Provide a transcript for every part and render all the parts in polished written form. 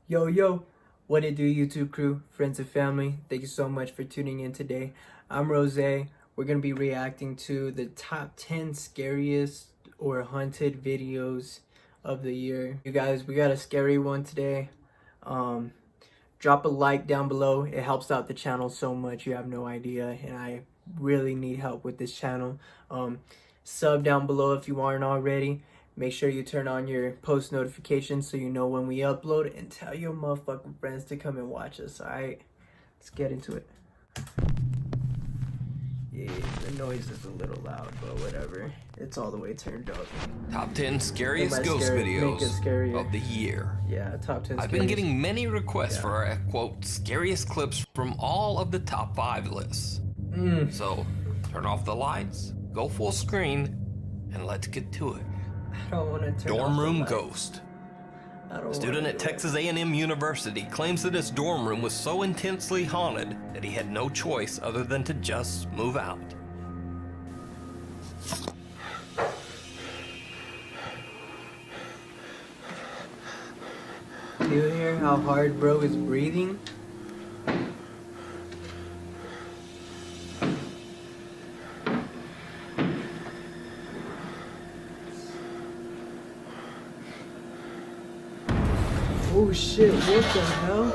Yo, yo, what it do, YouTube crew, friends and family? Thank you so much for tuning in today. I'm Rose. We're going to be reacting to the top 10 scariest or haunted videos of the year. You guys, we got a scary one today. Drop a like down below. It helps out the channel so much. You have no idea. And I really need help with this channel. Sub down below if you aren't already. Make sure you turn on your post notifications so you know when we upload, and tell your motherfucking friends to come and watch us, alright? Let's get into it. Yeah, the noise is a little loud, but whatever. It's all the way turned up. Top 10 scariest ghost videos of the year. Yeah, top 10 I've been getting many requests for our, quote, scariest clips from all of the top 5 lists. So, turn off the lights, go full screen, and let's get to it. I don't want to turn Dorm off room the lights. Ghost. A student at Texas A&M University claims that his dorm room was so intensely haunted that he had no choice other than to just move out. Do you hear how hard bro is breathing? Oh shit, what the hell?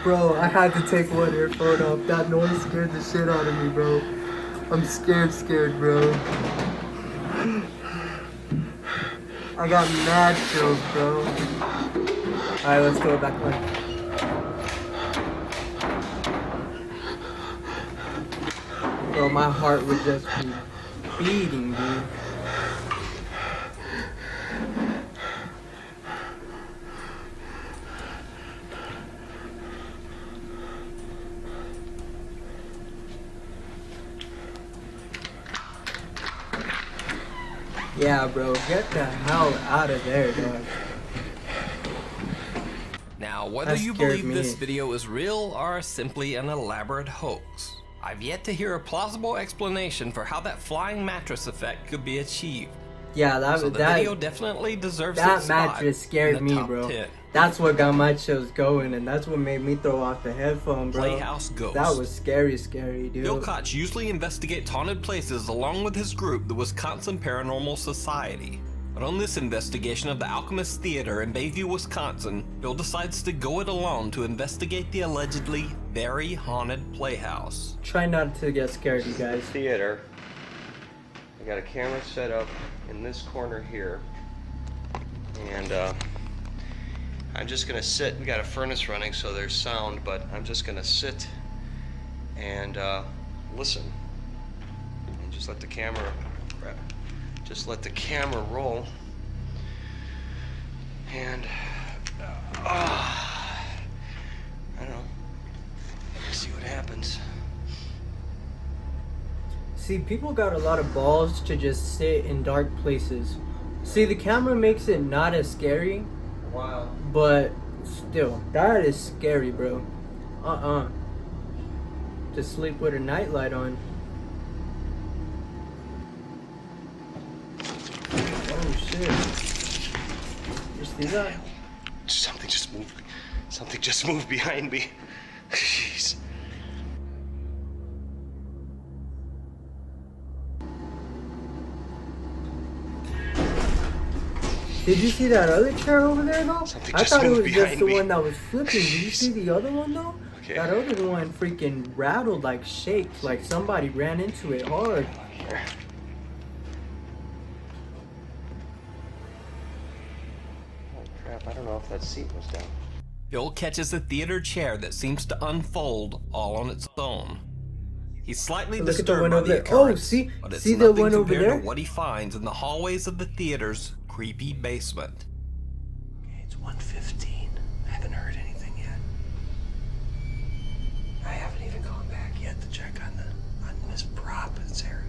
Bro, I had to take one earphone off. That noise scared the shit out of me, bro. I'm scared, bro. I got mad chills, bro. Alright, let's go back on. Bro, my heart would just be beating, dude. Yeah, bro, get the hell out of there, dog. Now, whether you believe this video is real or simply an elaborate hoax, I've yet to hear a plausible explanation for how that flying mattress effect could be achieved. Yeah, that video definitely deserves that mattress scared me, bro. 10. That's what got my chills going, and that's what made me throw off the headphone, bro. Playhouse Ghost. That was scary, dude. Bill Koch usually investigates haunted places along with his group, the Wisconsin Paranormal Society. But on this investigation of the Alchemist Theater in Bayview, Wisconsin, Bill decides to go it alone to investigate the allegedly very haunted playhouse. Try not to get scared, you guys. Theater. I got a camera set up in this corner here, and I'm just gonna sit. We got a furnace running, so there's sound, but I'm just gonna sit and listen, and just let the camera roll. And I don't know. Let's see what happens. See, people got a lot of balls to just sit in dark places. See, the camera makes it not as scary. Wow. But still, that is scary, bro. To sleep with a nightlight on. Oh shit. You see that? Something just moved. Something just moved behind me. Jeez. Did you see that other chair over there, though? I thought it was just the one that was flipping. Did you see the other one, though? Okay. That other one freaking rattled, like shaked, like somebody ran into it hard. Oh crap, I don't know if that seat was down. Bill catches a theater chair that seems to unfold all on its own. He's slightly disturbed by the occurrence, but it's nothing compared to what he finds in the hallways of the theater's creepy basement. Okay, it's 1:15. I haven't heard anything yet. I haven't even gone back yet to check on this prop that's there.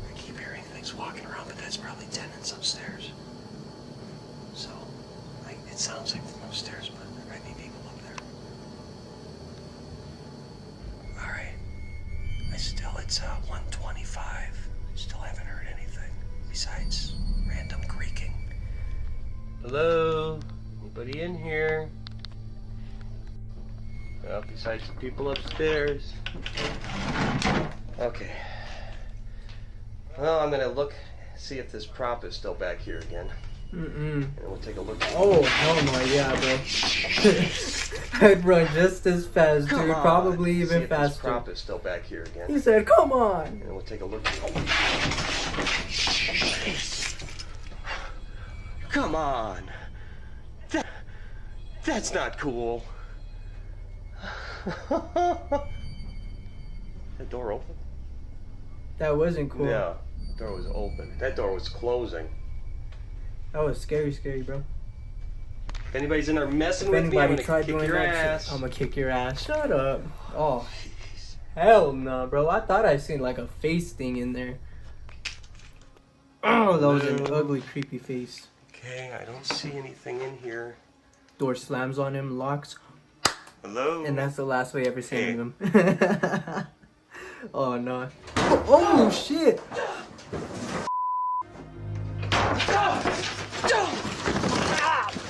I keep hearing things walking around, but that's probably tenants upstairs. So, it sounds like from upstairs, but there might be people up there. All right. It's 1:25. Still haven't heard anything besides random creaking. Hello? Anybody in here? Well, besides the people upstairs. Okay. Well, I'm gonna look, see if this prop is still back here again. And we'll take a look. Oh, hell no, yeah, bro. I'd run just as fast, dude. Probably even see if faster. This prop is still back here again. He said, "Come on." And we'll take a look. Come on. That's not cool. That door open? That wasn't cool. Yeah, the door was open. That door was closing. That was scary, bro. If anybody's in there messing with me, I'm Anybody gonna try kick doing your that ass. shit, I'm gonna kick your ass. Shut up. Oh, hell no, bro. I thought I seen like a face thing in there. Oh, that was an ugly, creepy face. Okay, I don't see anything in here. Door slams on him, locks. Hello? And that's the last way I ever seen him. Oh no. Oh shit!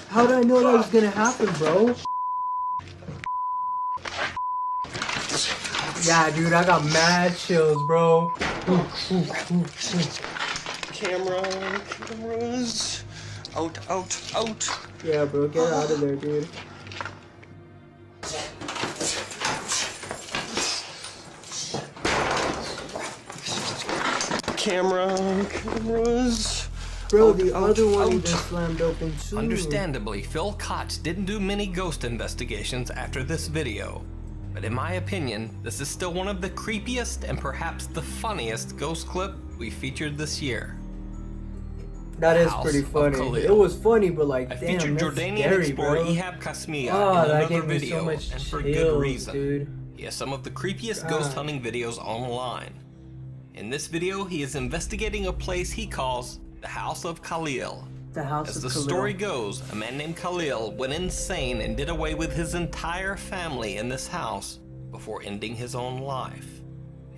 How did I know that was gonna happen, bro? Yeah, dude, I got mad chills, bro. Cameras. Out. Yeah, bro, get out of there, dude. Cameras. Bro, the other one just slammed open too. Understandably, Phil Kotz didn't do many ghost investigations after this video. But in my opinion, this is still one of the creepiest and perhaps the funniest ghost clip we featured this year. That is House pretty of funny. Khalil. It was funny, but like, I damn, featured that's Jordanian scary, explorer bro. Ihab Kasmia Oh, in that another gave me video, so much and for chills, good reason. dude. He has some of the creepiest ghost hunting videos online. In this video, he is investigating a place he calls the House of Khalil. The house As of the Khalil. story goes, a man named Khalil went insane and did away with his entire family in this house before ending his own life.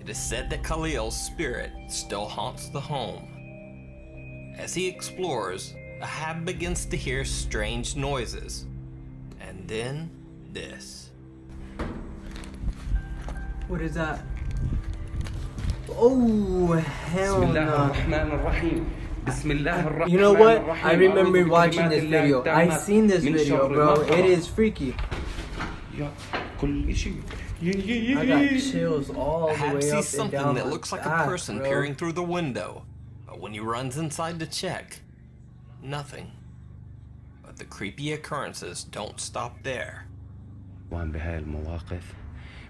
It is said that Khalil's spirit still haunts the home. As he explores, Ahab begins to hear strange noises. And then this. What is that? Oh, hell no. You know what? I remember watching this video. I seen this video, bro. It is freaky. I got chills all the Ahab way up sees and something down that my looks like a back, person bro. peering through the window. But when he runs inside to check, nothing. But the creepy occurrences don't stop there. بهاي المواقف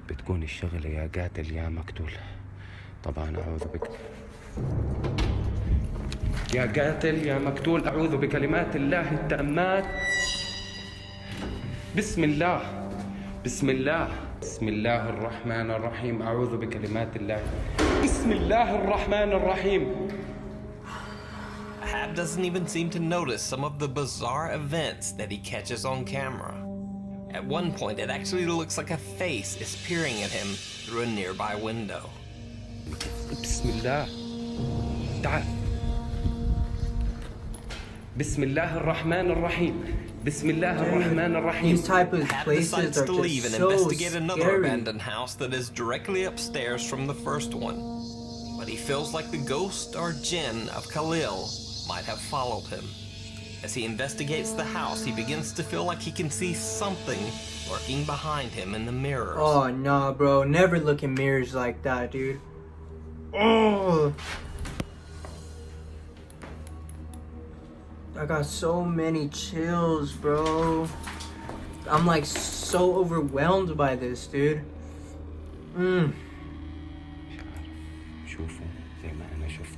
بتكون الشغلة يا قاتل يا مقتول. طبعا أعوذ بك يا قاتل يا مقتول أعوذ بكلمات الله التامات. بسم الله الرحمن الرحيم. أعوذ بكلمات الله. بسم الله الرحمن الرحيم. Ahab doesn't even seem to notice some of the bizarre events that he catches on camera. At one point, it actually looks like a face is peering at him through a nearby window. بسم الله. تعال. بسم الله الرحمن الرحيم. بسم الله الرحمن الرحيم. These type of Ahab places decides are to leave just and so investigate another scary. abandoned house that is directly upstairs from the first one. But he feels like the ghost or jinn of Khalil might have followed him. As he investigates the house, he begins to feel like he can see something lurking behind him in the mirrors. Oh, nah, bro. Never look in mirrors like that, dude. Oh. I got so many chills, bro. I'm like so overwhelmed by this, dude. شوفوا زي ما أنا شفت.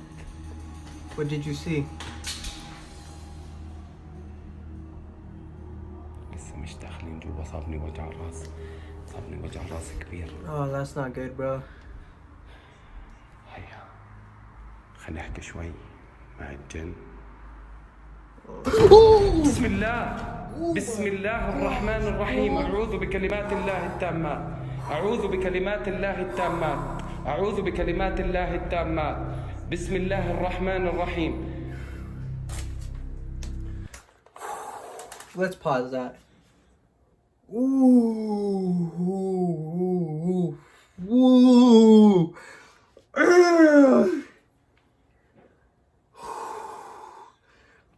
What did you see? لسه مش داخلين جوا. صابني وجع راس كبير. Oh, that's not good, bro. هيا خلينا نحكي شوي مع الجن. بسم الله الرحمن الرحيم. أعوذ بكلمات الله التامات. أعوذ بكلمات الله التامات. أعوذ بكلمات الله التامات. بسم الله الرحمن الرحيم. Let's pause that. Ooh, ooh, ooh, ooh.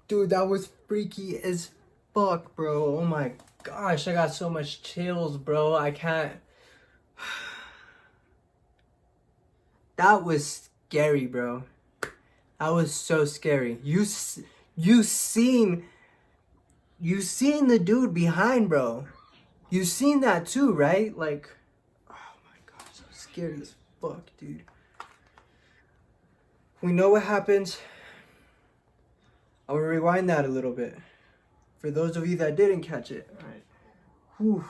Dude, that was freaky as fuck, bro. Oh my gosh, I got so much chills, bro. I can't. That was scary, bro. That was so scary. You seen the dude behind, bro. You seen that too, right? Like, oh my gosh, that was scary as fuck, dude. We know what happens. I'm gonna rewind that a little bit. For those of you that didn't catch it. All right. Whew.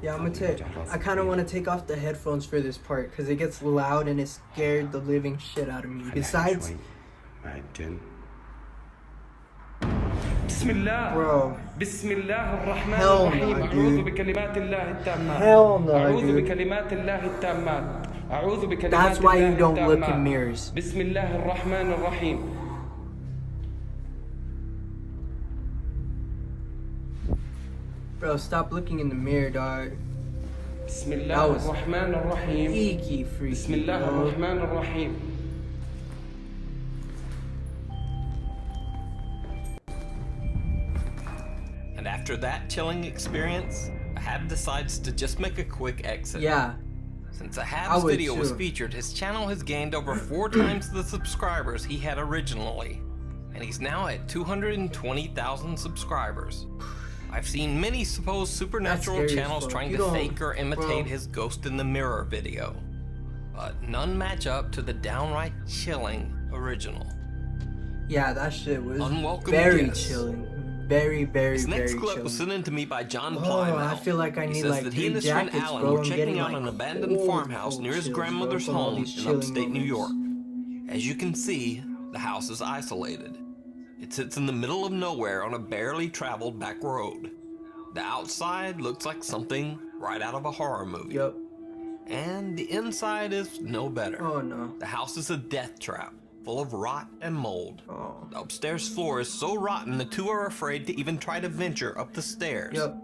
Yeah, I kind of want to take off the headphones for this part because it gets loud and it scared the living shit out of me. Besides, bro, hell no, dude. Hell no, dude. That's why you don't look in mirrors. Bro, stop looking in the mirror, dog. That was freaky, bro. And after that chilling experience, Ahab decides to just make a quick exit. Yeah. Since Ahab's video was featured, his channel has gained over 4 times the subscribers he had originally. And he's now at 220,000 subscribers. I've seen many supposed supernatural channels trying to fake or imitate his ghost in the mirror video, but none match up to the downright chilling original. Yeah, that shit was Unwelcome very guess. chilling. Very, very, This very next clip chilling. was sent in to me by John Oh, Plymouth. I feel like I need says like that he and 3 his friend jackets, Alan bro. were I'm checking getting out like an abandoned farmhouse near his chills, grandmother's bro, from all home these in chilling upstate New York. moments. As you can see, the house is isolated. It sits in the middle of nowhere on a barely traveled back road. The outside looks like something right out of a horror movie. Yup. And the inside is no better. Oh no. The house is a death trap, full of rot and mold. Oh. The upstairs floor is so rotten the two are afraid to even try to venture up the stairs. Yup.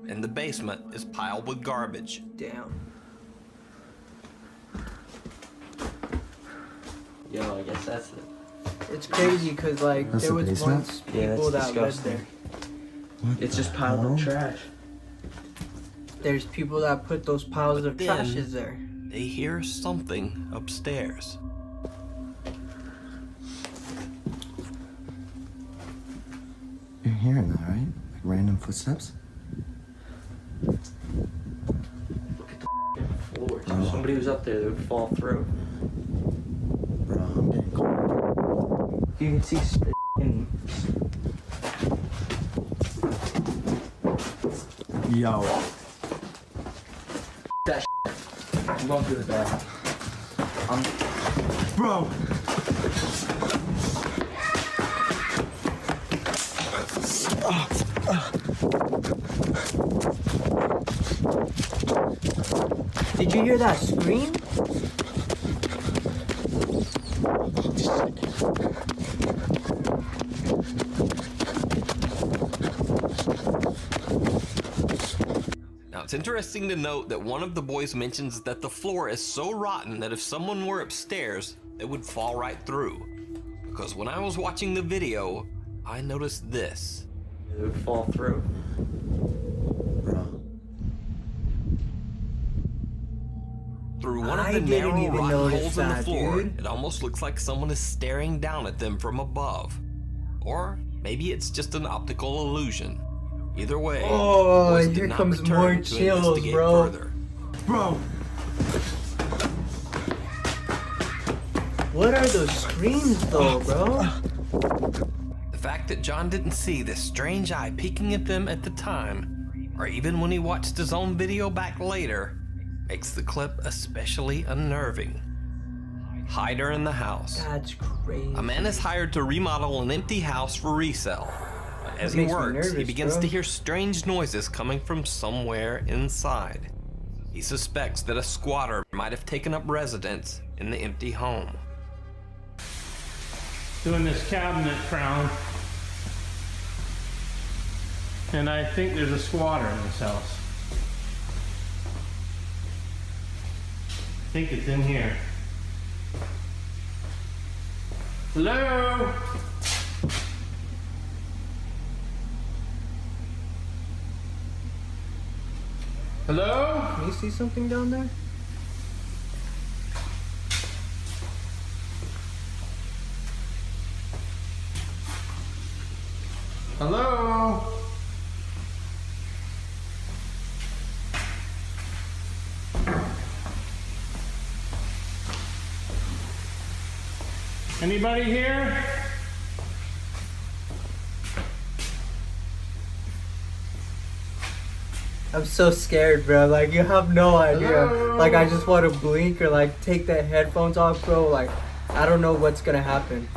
And the basement is piled with garbage. Damn. Yo, I guess that's it. It's crazy because like That's there the was basement? once Yeah, people that's that lived disgusting. there. It's just piled up trash. There's people that put those piles of then- trashes there. They hear something upstairs. You're hearing that, right? Like random footsteps? Look at the floor. If somebody was up there, they would fall through. Bro, I'm getting cold. You can see Yo. that I'm going through the back. Bro! Did you hear that scream? Now it's interesting to note that one of the boys mentions that the floor is so rotten that if someone were upstairs, they would fall right through. Because when I was watching the video, I noticed this. They would fall through. Bro. Through one of I the didn't narrow even rotten notice holes in the that, floor, dude. it almost looks like someone is staring down at them from above. Or maybe it's just an optical illusion. Either way, Oh, the boys did here not comes return more to chills, investigate bro. further. Bro! What are those screams though, bro? The fact that John didn't see this strange eye peeking at them at the time, or even when he watched his own video back later, makes the clip especially unnerving. Hider in the house. That's crazy. A man is hired to remodel an empty house for resale. But as That he makes me works, he nervous, begins bro. to hear strange noises coming from somewhere inside. He suspects that a squatter might have taken up residence in the empty home. Doing this cabinet crown. And I think there's a squatter in this house. I think it's in here. Hello? Hello? Can you see something down there? Hello? Anybody here? I'm so scared, bro. Like, you have no idea. Hello? Like, I just want to blink or like take the headphones off, bro. Like, I don't know what's gonna happen.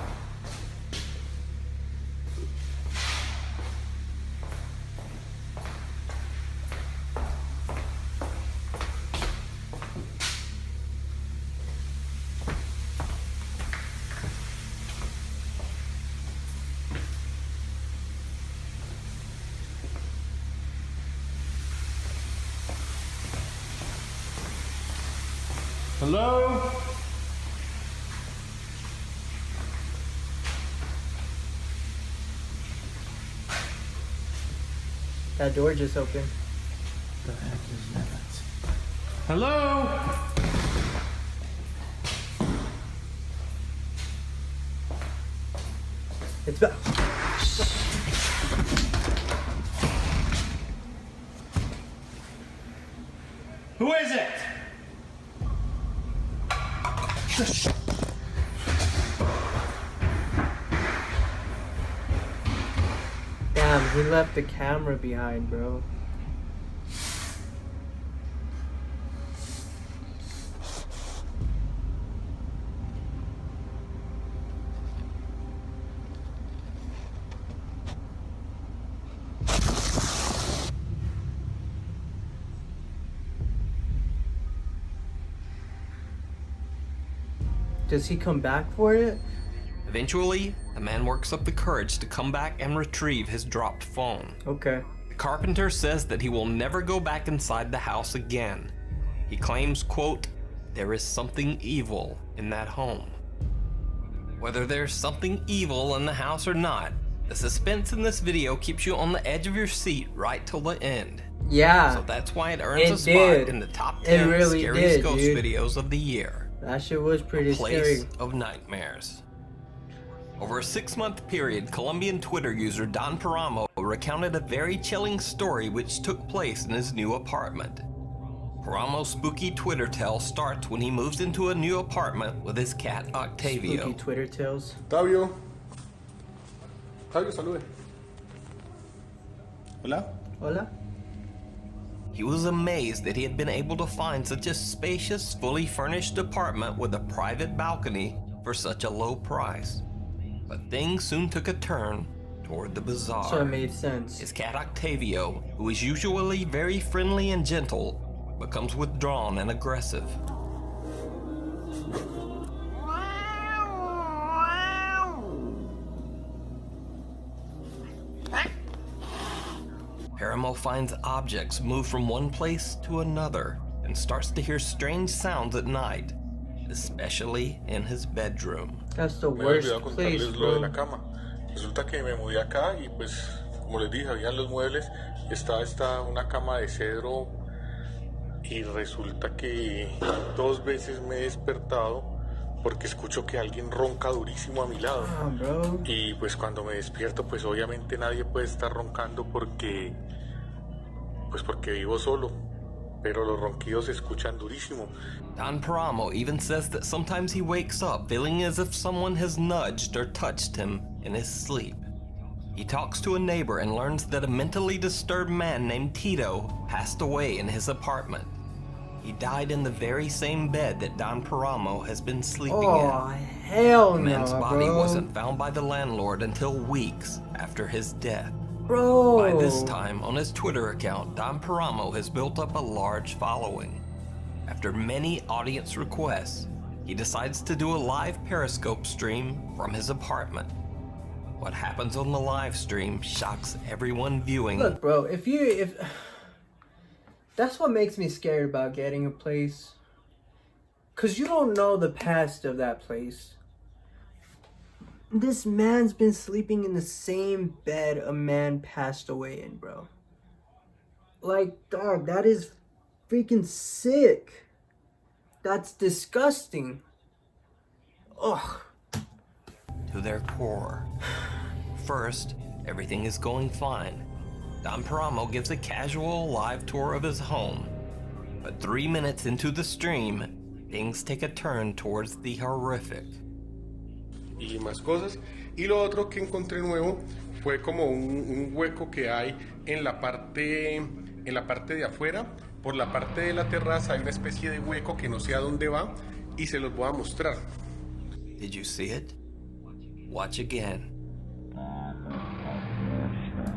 Hello? That door just opened. The heck is that? Hello? It's back. Who is it? Damn, he left the camera behind, bro. Does he come back for it? Eventually, the man works up the courage to come back and retrieve his dropped phone. Okay. The carpenter says that he will never go back inside the house again. He claims, quote, "There is something evil in that home." Whether there's something evil in the house or not, the suspense in this video keeps you on the edge of your seat right till the end. Yeah. So that's why it earns It a spot did. in the top It 10 really scariest did, ghost dude. videos of the year. That shit was pretty Place scary. of Nightmares. Over a 6-month period, Colombian Twitter user Don Paramo recounted a very chilling story which took place in his new apartment. Paramo's spooky Twitter tale starts when he moves into a new apartment with his cat Octavio. Spooky Twitter tales. Octavio. Octavio, salude. Hola. Hola? He was amazed that he had been able to find such a spacious, fully furnished apartment with a private balcony for such a low price. But things soon took a turn toward the bizarre. So it made sense. His cat Octavio, who is usually very friendly and gentle, becomes withdrawn and aggressive. Paramo finds objects move from one place to another and starts to hear strange sounds at night, especially in his bedroom. That's the Me había worst olvidado place, contarles lo de la bro. cama. Resulta que me mudé acá y pues, como les dije, habían los muebles, estaba una cama de cedro y resulta que 2 veces me he despertado porque escucho que alguien ronca durísimo a mi lado. Damn, bro. Y pues cuando me despierto, pues obviamente nadie puede estar roncando porque vivo solo, pero los ronquidos se escuchan durísimo. Don Paramo even says that sometimes he wakes up feeling as if someone has nudged or touched him in his sleep. He talks to a neighbor and learns that a mentally disturbed man named Tito passed away in his apartment. He died in the very same bed that Don Paramo has been sleeping Oh, in. hell The man's no, body bro. wasn't found by the landlord until weeks after his death. Bro. By this time, on his Twitter account, Don Paramo has built up a large following. After many audience requests, he decides to do a live Periscope stream from his apartment. What happens on the live stream shocks everyone viewing. Look, bro, if that's what makes me scared about getting a place. Cause you don't know the past of that place. This man's been sleeping in the same bed a man passed away in, bro. Like, dog, that is freaking sick. That's disgusting. Ugh. To their core. First, everything is going fine. Don Paramo gives a casual live tour of his home. But 3 minutes into the stream, things take a turn towards the horrific. Y más cosas. Y lo otro que encontré nuevo fue como un hueco que hay en la parte de afuera. Por la parte de la terraza hay una especie de hueco que no sé a dónde va y se los voy a mostrar. Did you see it? Watch again.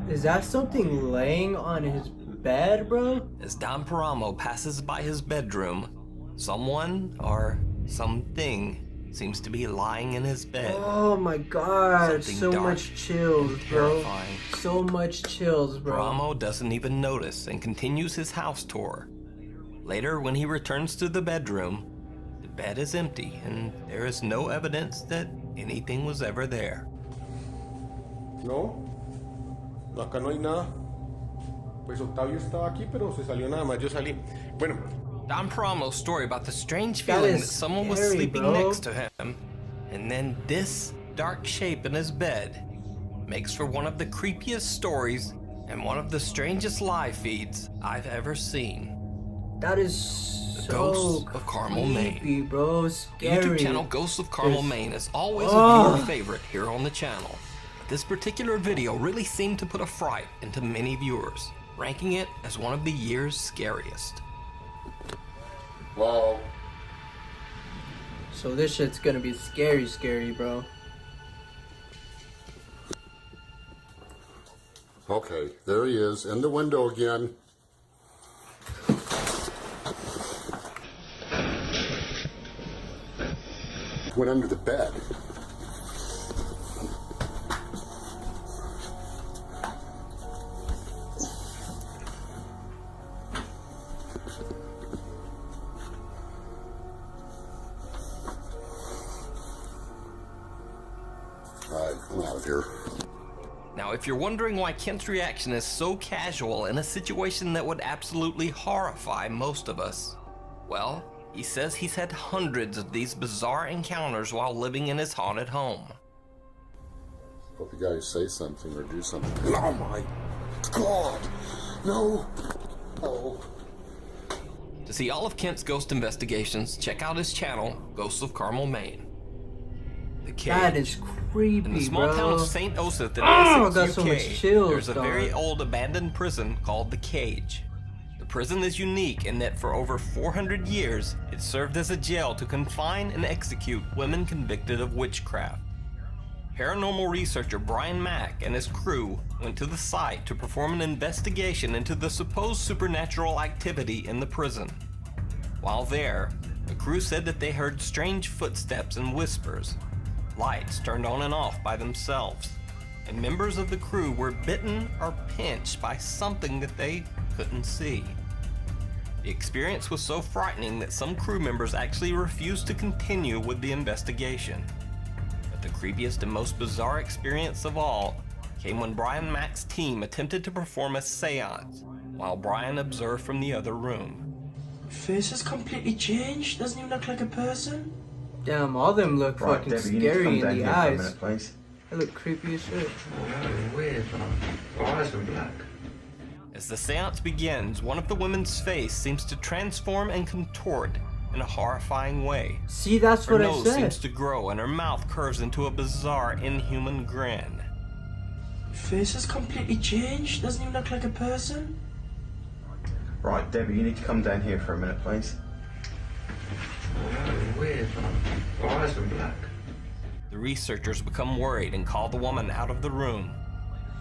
Is that something laying on his bed, bro? As Don Paramo passes by his bedroom, someone or something seems to be lying in his bed. Oh my god, Something so dark much chills, and bro. terrifying. So much chills, bro. Paramo doesn't even notice and continues his house tour. Later, when he returns to the bedroom, the bed is empty and there is no evidence that anything was ever there. No, acá no hay nada. Pues Octavio estaba aquí, pero se salió nada más. Yo salí. Bueno. Don Paramo's story about the strange feeling that someone was scary, sleeping bro. next to him, and then this dark shape in his bed, makes for one of the creepiest stories and one of the strangest live feeds I've ever seen. That is The so Ghosts of Carmel, Maine. creepy, bro. The Scary. YouTube channel Ghosts of Carmel, Yes. Maine is always a Oh. viewer favorite here on the channel. But this particular video really seemed to put a fright into many viewers, ranking it as one of the year's scariest. Wow. So this shit's gonna be scary, scary, bro. Okay, there he is, in the window again. Went under the bed. Alright, I'm out of here. Now, if you're wondering why Kent's reaction is so casual in a situation that would absolutely horrify most of us, well, he says he's had hundreds of these bizarre encounters while living in his haunted home. Hope you guys say something or do something. Oh my God! No! Oh. To see all of Kent's ghost investigations, check out his channel, Ghosts of Carmel, Maine. The Cage. That is creepy, In the small bro. town of St. Osith in Oh, Essex, got UK, so much chills, there's a dog. very old abandoned prison called The Cage. The prison is unique in that for over 400 years, it served as a jail to confine and execute women convicted of witchcraft. Paranormal researcher Brian Mack and his crew went to the site to perform an investigation into the supposed supernatural activity in the prison. While there, the crew said that they heard strange footsteps and whispers. Lights turned on and off by themselves, and members of the crew were bitten or pinched by something that they couldn't see. The experience was so frightening that some crew members actually refused to continue with the investigation. But the creepiest and most bizarre experience of all came when Brian Mack's team attempted to perform a seance, while Brian observed from the other room. Face has completely changed. Doesn't even look like a person. Damn, all them look Right, fucking Debbie, you need to scary come in down the here for a eyes. minute, please. They look creepy as shit. Oh, weird, man. Eyes are black. As the seance begins, one of the women's face seems to transform and contort in a horrifying way. See, that's Her what I nose said. seems to grow and her mouth curves into a bizarre, inhuman grin. Face has completely changed. Doesn't even look like a person. Right, Debbie, you need to come down here for a minute, please. Oh, weird, man. Eyes are black. The researchers become worried and call the woman out of the room.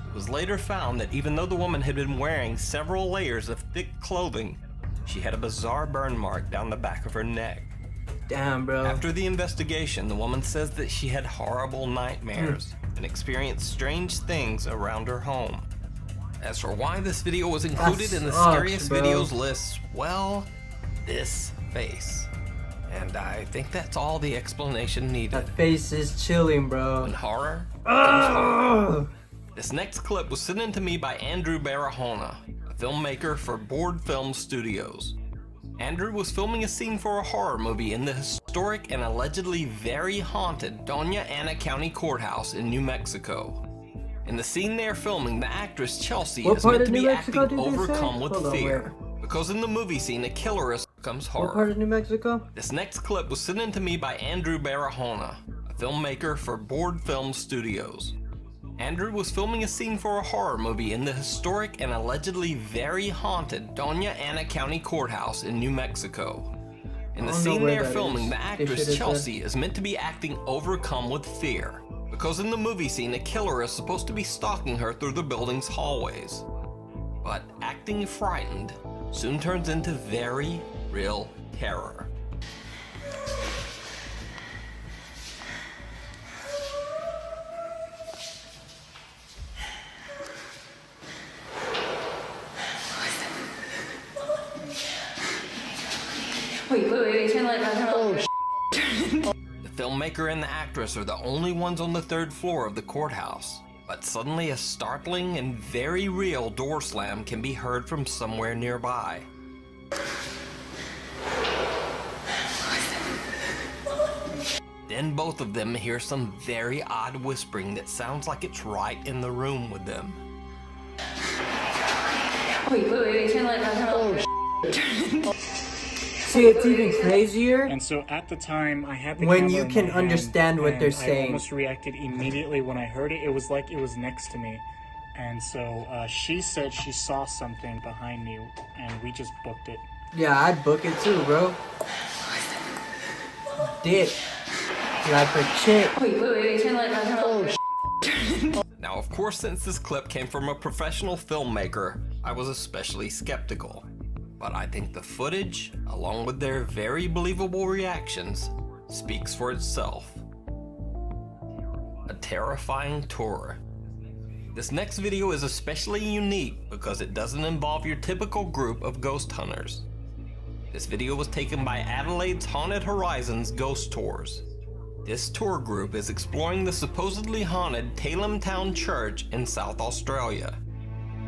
It was later found that even though the woman had been wearing several layers of thick clothing, she had a bizarre burn mark down the back of her neck. Damn, bro. After the investigation, the woman says that she had horrible nightmares and experienced strange things around her home. As for why this video was included in the scariest videos list, well, this face. And I think that's all the explanation needed. That face is chilling, bro. When horror comes horror. This next clip was sent in to me by Andrew Barahona, a filmmaker for Board Film Studios. Andrew was filming a scene for a horror movie in the historic and allegedly very haunted Doña Ana County Courthouse in New Mexico. In the scene they're filming, the actress Chelsea is meant to be acting overcome with fear. Because in the movie scene, a killer becomes horror. What part of New Mexico? This next clip was sent in to me by Andrew Barahona, a filmmaker for Board Film Studios. Andrew was filming a scene for a horror movie in the historic and allegedly very haunted Doña Ana County Courthouse in New Mexico. In the scene they're filming, the actress Chelsea is meant to be acting overcome with fear. Because in the movie scene, a killer is supposed to be stalking her through the building's hallways. But acting frightened soon turns into very real terror. Wait, turn the light on, turn the light on. The filmmaker and the actress are the only ones on the 3rd floor of the courthouse. But suddenly a startling and very real door slam can be heard from somewhere nearby. Then both of them hear some very odd whispering that sounds like it's right in the room with them. Wait, turn the light on, turn the light on. See, it's even crazier. And so at the time, I had the when camera you in can my understand hand, what they're and saying. I almost reacted immediately when I heard it. It was like it was next to me. And so she said she saw something behind me, and we just booked it. Yeah, I'd book it too, bro. Dick. Like a chick. Wait, turn the light on, turn the light on. Now, of course, since this clip came from a professional filmmaker, I was especially skeptical. But I think the footage, along with their very believable reactions, speaks for itself. A terrifying tour. This next video is especially unique because it doesn't involve your typical group of ghost hunters. This video was taken by Adelaide's Haunted Horizons Ghost Tours. This tour group is exploring the supposedly haunted Tailem Town Church in South Australia.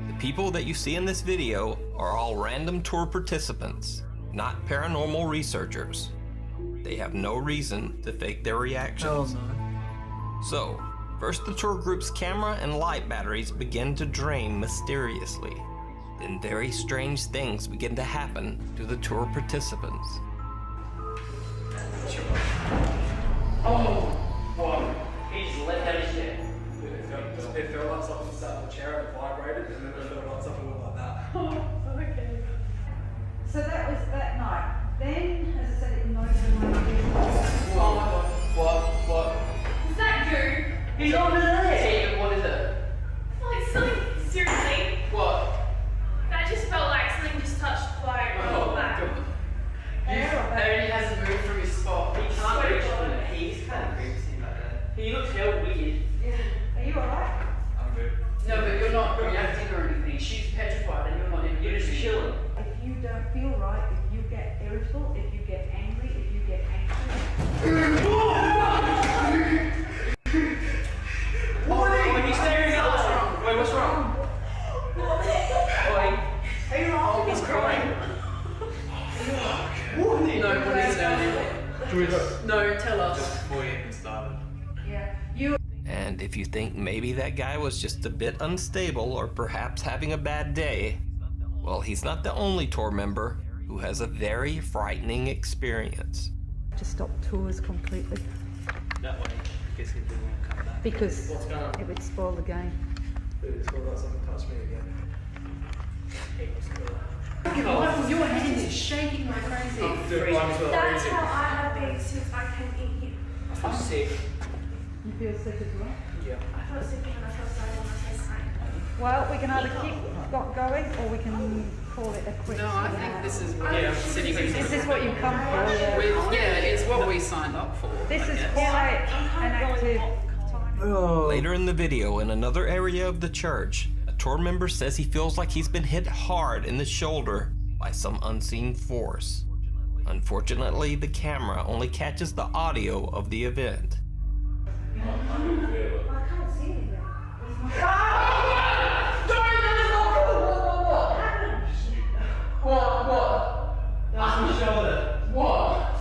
The people that you see in this video are all random tour participants, not paranormal researchers. They have no reason to fake their reactions. So, first the tour group's camera and light batteries begin to drain mysteriously. Then very strange things begin to happen to the tour participants. Oh, what? He just let out his chair. It felt like something sat on the chair and it vibrated, and then it felt like something went like that. Oh, okay. So that was that night. Then, as I said, it noised in my ears. Oh my god. What? Is that you? He's over there! Hey, what is it? Like something, seriously. What? That just felt like something just touched my back. God. He hasn't moved from his spot. He can't reach from it. He's kind of creepy like that. He looks hell weird. Yeah. Are you alright? I'm good. No, but you're not reacting or anything. She's petrified and you're not even. You're just chilling. If you don't feel right, if you get irritable, if you get angry, if you get anxious. What are you staring at? What's wrong? Wait, what's wrong? Wait. Hey, he's crying. No, what is it? No, tell us. Just before you even started. Yeah. You. And if you think maybe that guy was just a bit unstable or perhaps having a bad day, well, he's not the only tour member who has a very frightening experience. To stop tours completely. That way, because he didn't want to come back. Because What's going on? it would spoil the game. Dude, it's got something touch me again. Hey, what's going on? Your hand is shaking like crazy. That's how I have been since I came in here. I feel sick. You feel sick as well? Yeah. I felt sick when I felt sorry when I said crying. Well, we can either keep going or we can call it a quick. No, I think this is what I'm sitting in. Is this what you come for? Yeah, it's what we signed up for. This is quite an active time. Later in the video, in another area of the church, a tour member says he feels like he's been hit hard in the shoulder by some unseen force. Unfortunately, the camera only catches the audio of the event. What? That's my shoulder. What?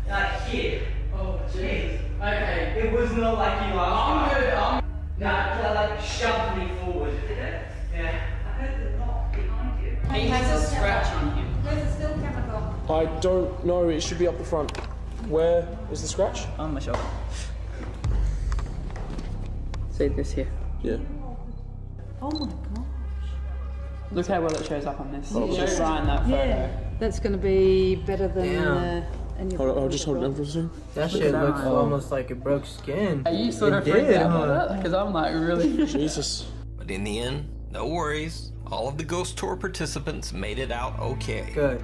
Like here. Oh, jeez. Okay, it was not like you last time. I'm good. Nah, it like shoved me forward. Did it? Yeah. I heard the knock behind you. He has a scratch on him. Where's the still camera gone? I don't know. It should be up the front. Where is the scratch? On my shoulder. See this here? Yeah. Oh my gosh. Look how well it shows up on this. Oh, Show yes. Ryan that photo. Yeah, that's going to be better than any Hold on, I'll just hold it down for a second. That shit looks almost like it broke skin. Are you sort of freaked out by that? Because I'm like, really? Jesus. But in the end, no worries. All of the ghost tour participants made it out okay. Good.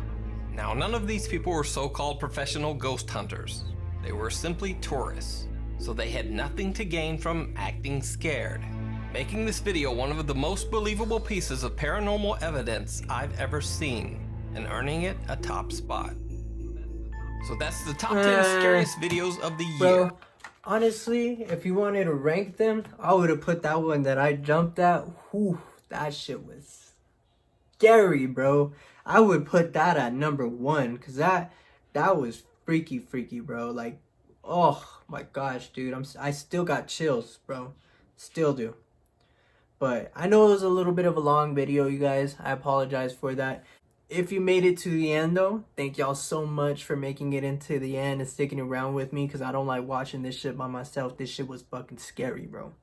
Now, none of these people were so-called professional ghost hunters. They were simply tourists, so they had nothing to gain from acting scared, making this video one of the most believable pieces of paranormal evidence I've ever seen, and earning it a top spot. So that's the top 10 scariest videos of the year. Bro, honestly, if you wanted to rank them, I would have put that one that I jumped at. Whew, that shit was scary, bro. I would put that at number 1, because that was freaky, bro. Like, oh my gosh, dude. I still got chills, bro. Still do. But I know it was a little bit of a long video, you guys. I apologize for that. If you made it to the end, though, thank y'all so much for making it into the end and sticking around with me, because I don't like watching this shit by myself. This shit was fucking scary, bro.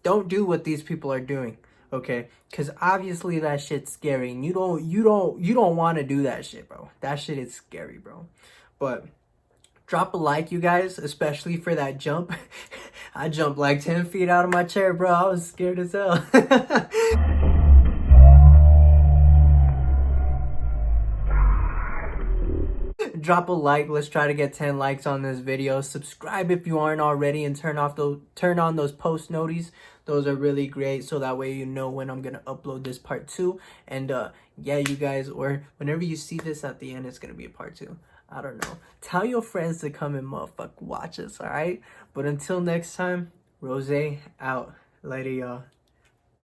Don't do what these people are doing, okay? Because obviously that shit's scary, and you don't want to do that shit, bro. That shit is scary, bro. But drop a like, you guys, especially for that jump. I jumped like 10 feet out of my chair, bro. I was scared as hell. Drop a like. Let's try to get 10 likes on this video. Subscribe if you aren't already, and turn on those post noties. Those are really great, so that way you know when I'm gonna upload this part 2. And yeah, you guys, or whenever you see this at the end, it's gonna be a part 2. I don't know. Tell your friends to come and motherfucker watch us, alright? But until next time, Rose out. Later, y'all.